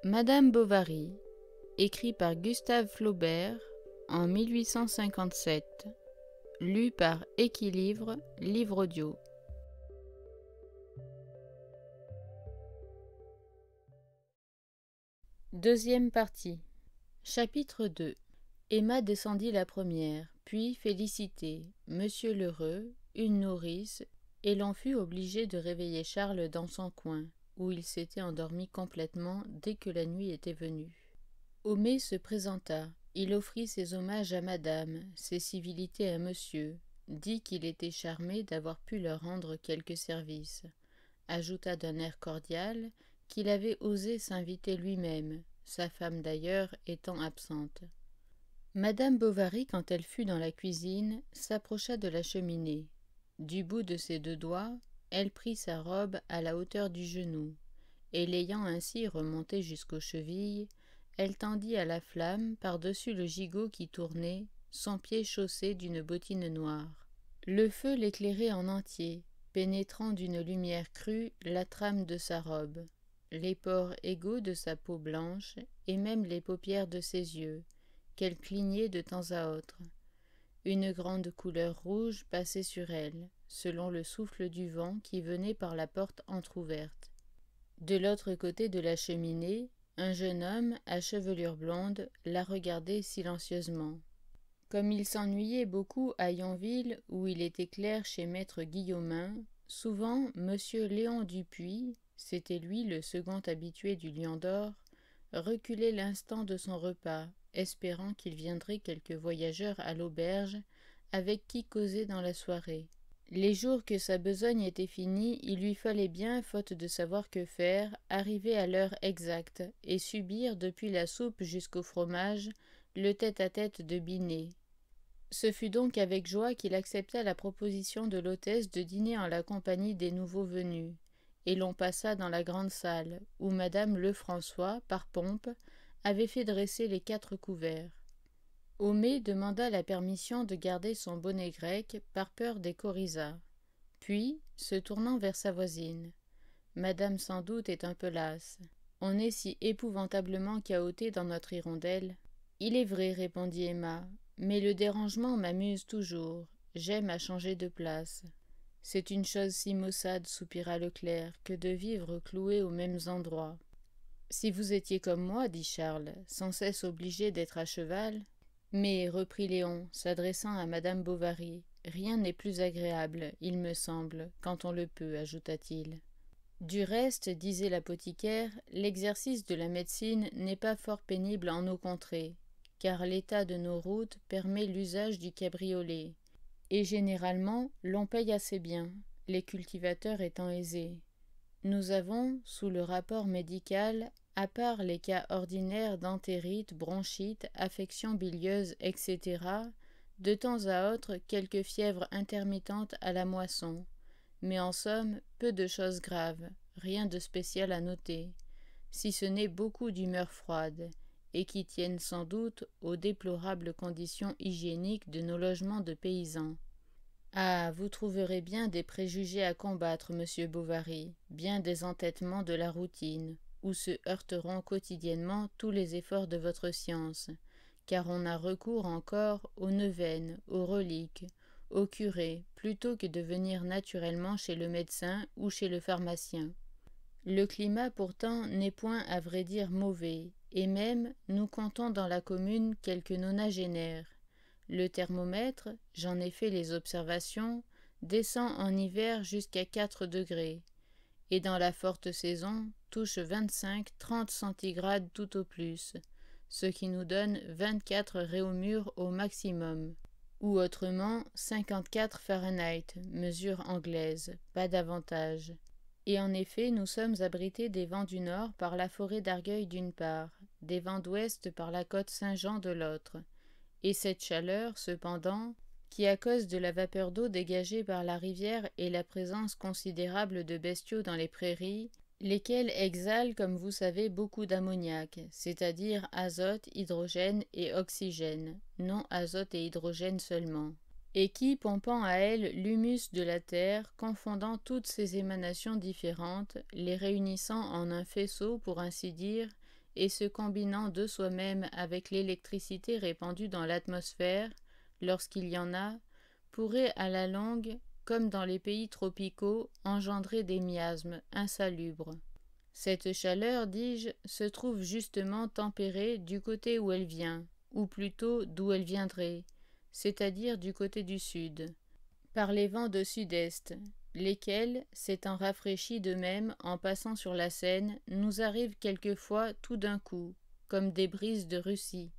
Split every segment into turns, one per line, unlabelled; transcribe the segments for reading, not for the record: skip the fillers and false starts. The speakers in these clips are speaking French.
Madame Bovary, écrit par Gustave Flaubert en 1857, lu par Équilivre, livre audio. Deuxième partie. Chapitre 2. Emma descendit la première, puis Félicité, Monsieur Lheureux, une nourrice, et l'on fut obligé de réveiller Charles dans son coin, où il s'était endormi complètement dès que la nuit était venue. Homais se présenta, il offrit ses hommages à madame, ses civilités à monsieur, dit qu'il était charmé d'avoir pu leur rendre quelques services, ajouta d'un air cordial qu'il avait osé s'inviter lui-même, sa femme d'ailleurs étant absente. Madame Bovary, quand elle fut dans la cuisine, s'approcha de la cheminée. Du bout de ses deux doigts, elle prit sa robe à la hauteur du genou, et l'ayant ainsi remontée jusqu'aux chevilles, elle tendit à la flamme, par-dessus le gigot qui tournait, son pied chaussé d'une bottine noire. Le feu l'éclairait en entier, pénétrant d'une lumière crue la trame de sa robe, les pores égaux de sa peau blanche, et même les paupières de ses yeux, qu'elle clignait de temps à autre. Une grande couleur rouge passait sur elle, selon le souffle du vent qui venait par la porte entr'ouverte. De l'autre côté de la cheminée, un jeune homme à chevelure blonde la regardait silencieusement. Comme il s'ennuyait beaucoup à Yonville, où il était clerc chez maître Guillaumin, souvent monsieur Léon Dupuis, c'était lui le second habitué du Lion d'Or, reculait l'instant de son repas, espérant qu'il viendrait quelque voyageur à l'auberge, avec qui causer dans la soirée. Les jours que sa besogne était finie, il lui fallait bien, faute de savoir que faire, arriver à l'heure exacte, et subir, depuis la soupe jusqu'au fromage, le tête-à-tête de Binet. Ce fut donc avec joie qu'il accepta la proposition de l'hôtesse de dîner en la compagnie des nouveaux venus, et l'on passa dans la grande salle, où madame Lefrançois, par pompe, avait fait dresser les 4 couverts. Homais demanda la permission de garder son bonnet grec par peur des coryzas. Puis, se tournant vers sa voisine, « Madame sans doute est un peu lasse. On est si épouvantablement cahoté dans notre hirondelle. »« Il est vrai, répondit Emma, mais le dérangement m'amuse toujours. J'aime à changer de place. C'est une chose si maussade, soupira le clerc, que de vivre cloué aux mêmes endroits. Si vous étiez comme moi, dit Charles, sans cesse obligé d'être à cheval. Mais, reprit Léon, s'adressant à madame Bovary, rien n'est plus agréable, il me semble, quand on le peut, ajouta-t-il. Du reste, disait l'apothicaire, l'exercice de la médecine n'est pas fort pénible en nos contrées, car l'état de nos routes permet l'usage du cabriolet, et généralement l'on paye assez bien, les cultivateurs étant aisés. Nous avons, sous le rapport médical, à part les cas ordinaires d'entérite, bronchite, affection bilieuse, etc., de temps à autre quelques fièvres intermittentes à la moisson, mais en somme, peu de choses graves, rien de spécial à noter, si ce n'est beaucoup d'humeur froide, et qui tiennent sans doute aux déplorables conditions hygiéniques de nos logements de paysans. Ah, vous trouverez bien des préjugés à combattre, monsieur Bovary, bien des entêtements de la routine, où se heurteront quotidiennement tous les efforts de votre science, car on a recours encore aux neuvaines, aux reliques, au curé, plutôt que de venir naturellement chez le médecin ou chez le pharmacien. Le climat pourtant n'est point à vrai dire mauvais, et même nous comptons dans la commune quelques nonagénaires. Le thermomètre, j'en ai fait les observations, descend en hiver jusqu'à 4 degrés, et dans la forte saison touche 25-30 centigrades tout au plus, ce qui nous donne 24 réaumur au maximum, ou autrement 54 Fahrenheit, mesure anglaise, pas davantage. Et en effet, nous sommes abrités des vents du nord par la forêt d'Argueil d'une part, des vents d'ouest par la côte Saint-Jean de l'autre, et cette chaleur, cependant, qui à cause de la vapeur d'eau dégagée par la rivière et la présence considérable de bestiaux dans les prairies, lesquels exhalent, comme vous savez, beaucoup d'ammoniac, c'est-à-dire azote, hydrogène et oxygène, non azote et hydrogène seulement, et qui, pompant à elles l'humus de la terre, confondant toutes ces émanations différentes, les réunissant en un faisceau, pour ainsi dire, et se combinant de soi-même avec l'électricité répandue dans l'atmosphère, lorsqu'il y en a, pourrait à la longue, comme dans les pays tropicaux, engendrer des miasmes insalubres. Cette chaleur, dis-je, se trouve justement tempérée du côté où elle vient, ou plutôt d'où elle viendrait, c'est-à-dire du côté du sud, par les vents de sud-est, lesquels, s'étant rafraîchis d'eux-mêmes en passant sur la Seine, nous arrivent quelquefois tout d'un coup, comme des brises de Russie.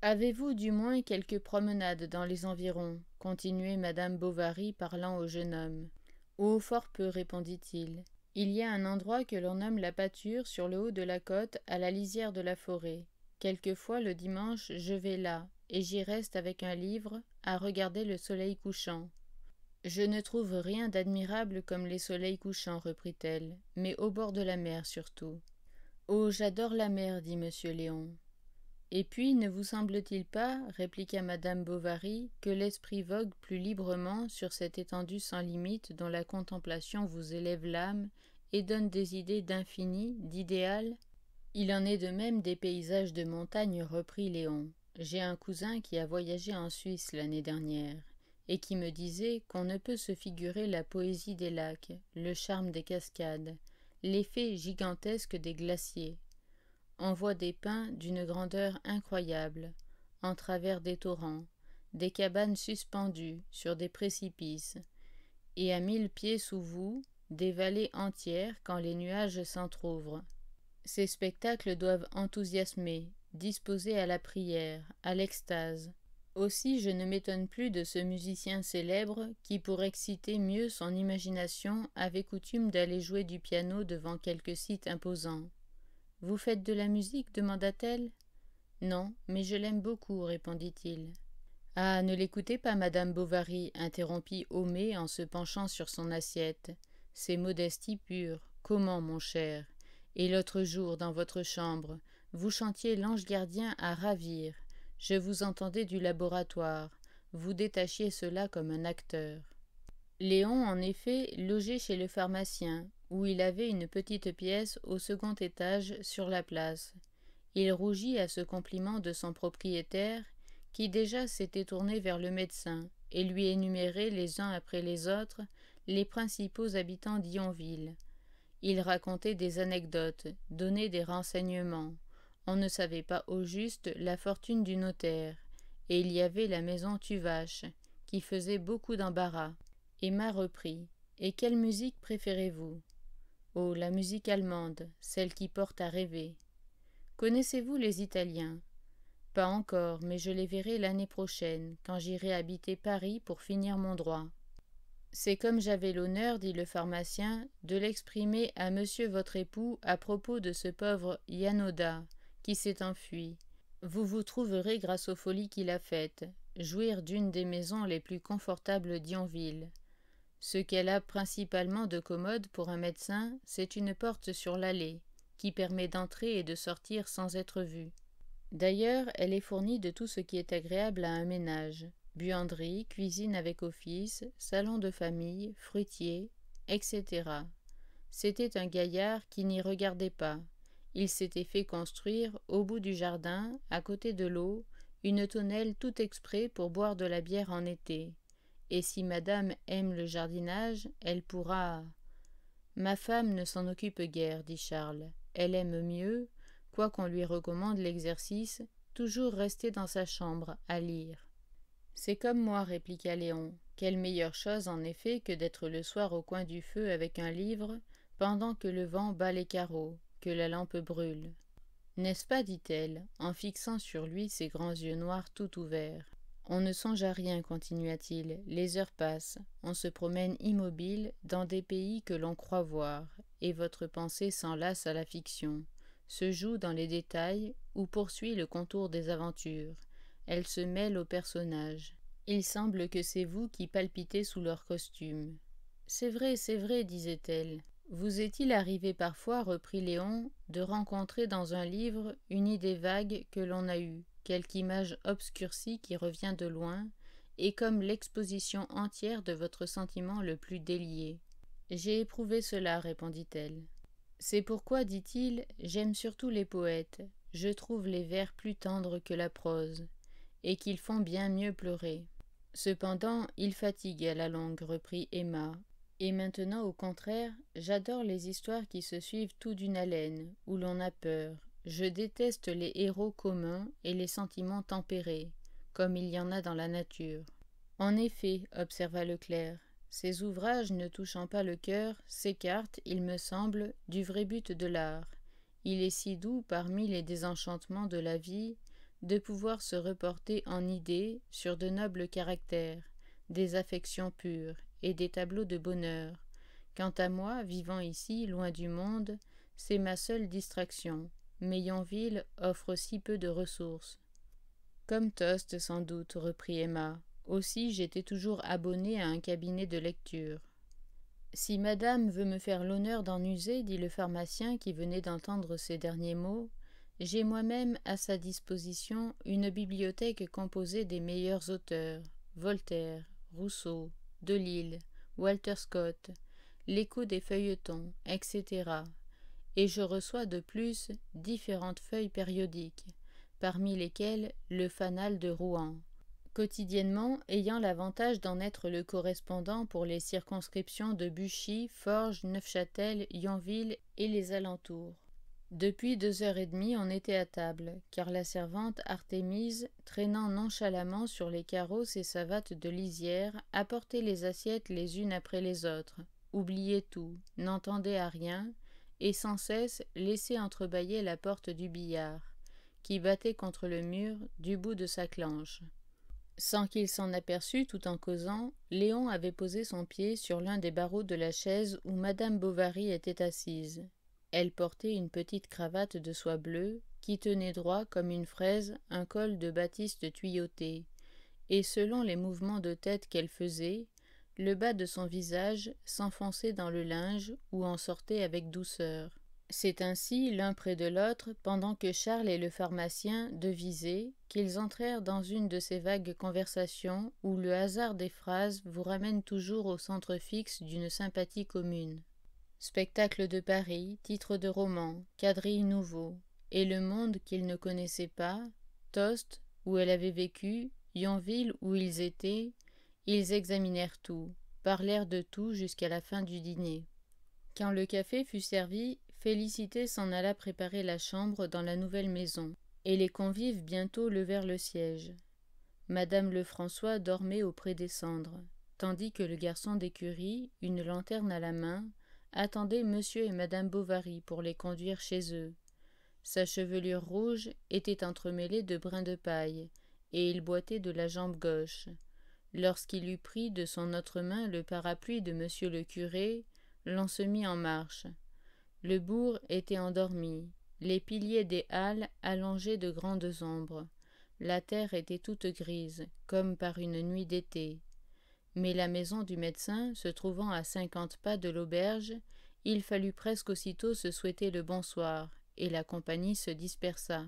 Avez-vous du moins quelques promenades dans les environs continuait madame Bovary parlant au jeune homme. Oh, fort peu, répondit-il. Il y a un endroit que l'on nomme la pâture sur le haut de la côte à la lisière de la forêt. Quelquefois le dimanche je vais là, et j'y reste avec un livre, à regarder le soleil couchant. Je ne trouve rien d'admirable comme les soleils couchants, reprit-elle, mais au bord de la mer surtout. Oh, j'adore la mer, dit monsieur Léon. Et puis, ne vous semble-t-il pas, répliqua madame Bovary, que l'esprit vogue plus librement sur cette étendue sans limite dont la contemplation vous élève l'âme et donne des idées d'infini, d'idéal? Il en est de même des paysages de montagne, reprit Léon. J'ai un cousin qui a voyagé en Suisse l'année dernière, et qui me disait qu'on ne peut se figurer la poésie des lacs, le charme des cascades, l'effet gigantesque des glaciers. On voit des pins d'une grandeur incroyable, en travers des torrents, des cabanes suspendues sur des précipices, et à 1000 pieds sous vous, des vallées entières quand les nuages s'entr'ouvrent. Ces spectacles doivent enthousiasmer, disposer à la prière, à l'extase. Aussi je ne m'étonne plus de ce musicien célèbre qui, pour exciter mieux son imagination, avait coutume d'aller jouer du piano devant quelque site imposant. « Vous faites de la musique » demanda-t-elle. « Non, mais je l'aime beaucoup, répondit-il. « Ah, ne l'écoutez pas, madame Bovary, interrompit Homais en se penchant sur son assiette. C'est modestie pure. Comment, mon cher? Et l'autre jour, dans votre chambre, vous chantiez l'ange gardien à ravir. Je vous entendais du laboratoire. Vous détachiez cela comme un acteur. » Léon, en effet, logeait chez le pharmacien, où il avait une petite pièce au second étage sur la place. Il rougit à ce compliment de son propriétaire, qui déjà s'était tourné vers le médecin, et lui énumérait les uns après les autres les principaux habitants d'Yonville. Il racontait des anecdotes, donnait des renseignements. On ne savait pas au juste la fortune du notaire, et il y avait la maison Tuvache, qui faisait beaucoup d'embarras. Emma reprit. « Et quelle musique préférez-vous » ?»« Oh, la musique allemande, celle qui porte à rêver. » »« Connaissez-vous les Italiens » ?»« Pas encore, mais je les verrai l'année prochaine, quand j'irai habiter Paris pour finir mon droit. »« C'est comme j'avais l'honneur, dit le pharmacien, de l'exprimer à monsieur votre époux à propos de ce pauvre Yanoda, qui s'est enfui. Vous vous trouverez, grâce aux folies qu'il a faites, jouir d'une des maisons les plus confortables d'Yonville. Ce qu'elle a principalement de commode pour un médecin, c'est une porte sur l'allée, qui permet d'entrer et de sortir sans être vue. D'ailleurs, elle est fournie de tout ce qui est agréable à un ménage, buanderie, cuisine avec office, salon de famille, fruitier, etc. C'était un gaillard qui n'y regardait pas. Il s'était fait construire, au bout du jardin, à côté de l'eau, une tonnelle tout exprès pour boire de la bière en été. Et si madame aime le jardinage, elle pourra... Ma femme ne s'en occupe guère, dit Charles. Elle aime mieux, quoiqu'on lui recommande l'exercice, toujours rester dans sa chambre, à lire. C'est comme moi, répliqua Léon. Quelle meilleure chose, en effet, que d'être le soir au coin du feu avec un livre, pendant que le vent bat les carreaux, que la lampe brûle. N'est-ce pas, dit-elle, en fixant sur lui ses grands yeux noirs tout ouverts. On ne songe à rien, continua-t-il, les heures passent, on se promène immobile dans des pays que l'on croit voir, et votre pensée s'enlace à la fiction, se joue dans les détails ou poursuit le contour des aventures. Elle se mêle aux personnages. Il semble que c'est vous qui palpitez sous leur costume. C'est vrai, disait-elle. Vous est-il arrivé parfois, reprit Léon, de rencontrer dans un livre une idée vague que l'on a eue, quelque image obscurcie qui revient de loin, et comme l'exposition entière de votre sentiment le plus délié. J'ai éprouvé cela, répondit-elle. C'est pourquoi, dit-il, j'aime surtout les poètes. Je trouve les vers plus tendres que la prose, et qu'ils font bien mieux pleurer. Cependant, ils fatiguent à la longue, reprit Emma. Et maintenant, au contraire, j'adore les histoires qui se suivent tout d'une haleine, où l'on a peur. Je déteste les héros communs et les sentiments tempérés, comme il y en a dans la nature. En effet, observa le clerc, ces ouvrages ne touchant pas le cœur s'écartent, il me semble, du vrai but de l'art. Il est si doux, parmi les désenchantements de la vie, de pouvoir se reporter en idées sur de nobles caractères, des affections pures et des tableaux de bonheur. Quant à moi, vivant ici, loin du monde, c'est ma seule distraction. Mais Yonville offre si peu de ressources. Comme Tost, sans doute, reprit Emma. Aussi, j'étais toujours abonnée à un cabinet de lecture. Si madame veut me faire l'honneur d'en user, dit le pharmacien qui venait d'entendre ces derniers mots, j'ai moi-même à sa disposition une bibliothèque composée des meilleurs auteurs, Voltaire, Rousseau, Delille, Walter Scott, l'écho des feuilletons, etc. Et je reçois de plus différentes feuilles périodiques, parmi lesquelles le Fanal de Rouen, quotidiennement ayant l'avantage d'en être le correspondant pour les circonscriptions de Buchy, Forges, Neufchâtel, Yonville et les alentours. Depuis 2 heures et demie, on était à table, car la servante Artémise, traînant nonchalamment sur les carreaux ses savates de lisière, apportait les assiettes les unes après les autres, oubliait tout, n'entendait à rien, et sans cesse laissait entrebâiller la porte du billard, qui battait contre le mur du bout de sa clenche. Sans qu'il s'en aperçût, tout en causant, Léon avait posé son pied sur l'un des barreaux de la chaise où madame Bovary était assise. Elle portait une petite cravate de soie bleue, qui tenait droit comme une fraise un col de batiste tuyauté, et selon les mouvements de tête qu'elle faisait, le bas de son visage s'enfonçait dans le linge ou en sortait avec douceur. C'est ainsi, l'un près de l'autre, pendant que Charles et le pharmacien devisaient, qu'ils entrèrent dans une de ces vagues conversations où le hasard des phrases vous ramène toujours au centre fixe d'une sympathie commune. Spectacle de Paris, titre de roman, quadrille nouveau, et le monde qu'ils ne connaissaient pas, Tostes, où elle avait vécu, Yonville, où ils étaient, ils examinèrent tout, parlèrent de tout jusqu'à la fin du dîner. Quand le café fut servi, Félicité s'en alla préparer la chambre dans la nouvelle maison, et les convives bientôt levèrent le siège. Madame Lefrançois dormait auprès des cendres, tandis que le garçon d'écurie, une lanterne à la main, attendait monsieur et madame Bovary pour les conduire chez eux. Sa chevelure rouge était entremêlée de brins de paille, et il boitait de la jambe gauche. Lorsqu'il eut pris de son autre main le parapluie de monsieur le curé, l'on se mit en marche. Le bourg était endormi, les piliers des halles allongeaient de grandes ombres. La terre était toute grise, comme par une nuit d'été. Mais la maison du médecin, se trouvant à 50 pas de l'auberge, il fallut presque aussitôt se souhaiter le bonsoir, et la compagnie se dispersa.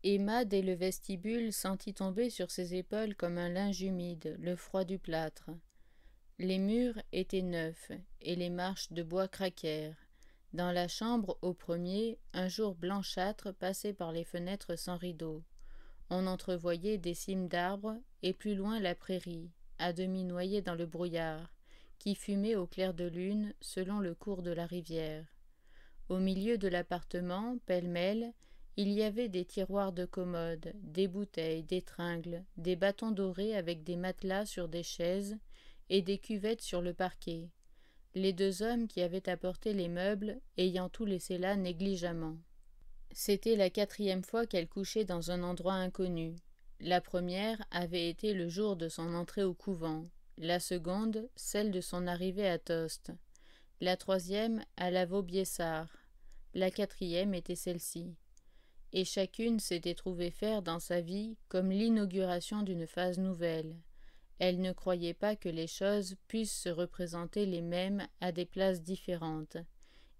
Emma, dès le vestibule, sentit tomber sur ses épaules comme un linge humide le froid du plâtre. Les murs étaient neufs, et les marches de bois craquèrent. Dans la chambre, au premier, un jour blanchâtre passait par les fenêtres sans rideaux. On entrevoyait des cimes d'arbres, et plus loin la prairie, à demi noyée dans le brouillard, qui fumait au clair de lune selon le cours de la rivière. Au milieu de l'appartement, pêle-mêle, il y avait des tiroirs de commode, des bouteilles, des tringles, des bâtons dorés avec des matelas sur des chaises et des cuvettes sur le parquet, les 2 hommes qui avaient apporté les meubles ayant tout laissé là négligemment. C'était la 4e fois qu'elle couchait dans un endroit inconnu. La première avait été le jour de son entrée au couvent, la seconde, celle de son arrivée à Tostes, la 3e à la Vaubyessard, la 4e était celle-ci. Et chacune s'était trouvée faire dans sa vie comme l'inauguration d'une phase nouvelle. Elle ne croyait pas que les choses puissent se représenter les mêmes à des places différentes.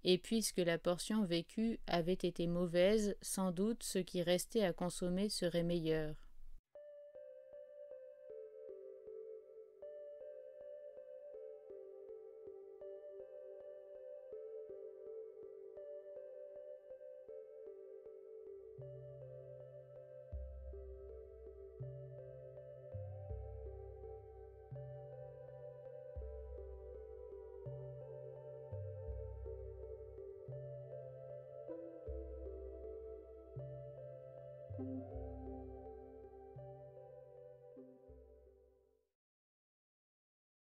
Et puisque la portion vécue avait été mauvaise, sans doute ce qui restait à consommer serait meilleur.